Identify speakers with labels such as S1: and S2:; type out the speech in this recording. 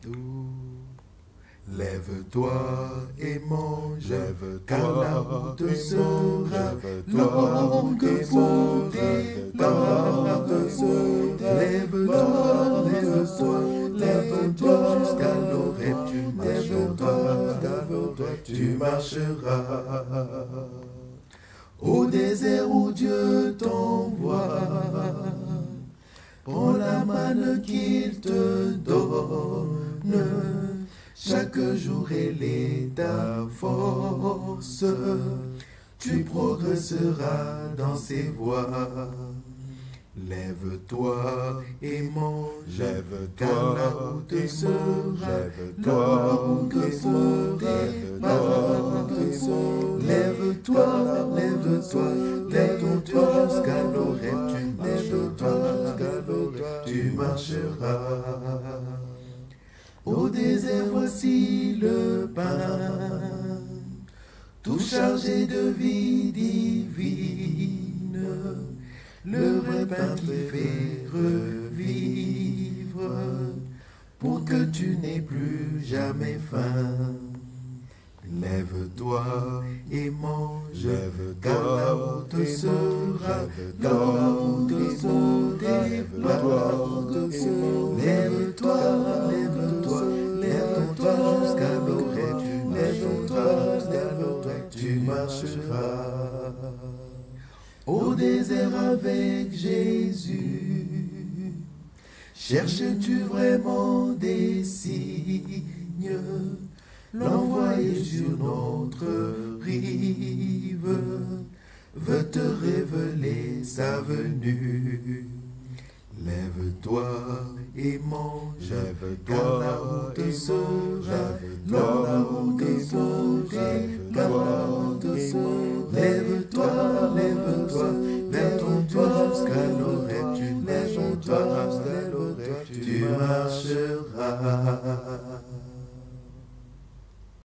S1: tout. Lève-toi et mange, car la route sera longue pour départ. Lève-toi, lève-toi, lève-toi jusqu'à l'oreille, tu marcheras. Au désert où Dieu t'envoie, prends la manne qu'il te donne. Chaque jour elle est ta force, tu progresseras dans ses voies. Lève-toi et mange, car la route sera longue pour départ. Lève-toi, lève-toi, lève-toi jusqu'à l'oreille, tu marcheras. Au désert, voici le pain, tout chargé de vie divine, le vrai pain qui fait revivre, pour que tu n'aies plus jamais faim. Lève-toi et mange, car la route sera longue pour départ. Lève-toi, lève-toi, lève-toi jusqu'à l'oreille, tu marcheras. Au désert avec Jésus, cherches-tu vraiment des signes? L'envoyer sur notre rive veut te révéler sa venue. Lève-toi et mange, car la route sera longue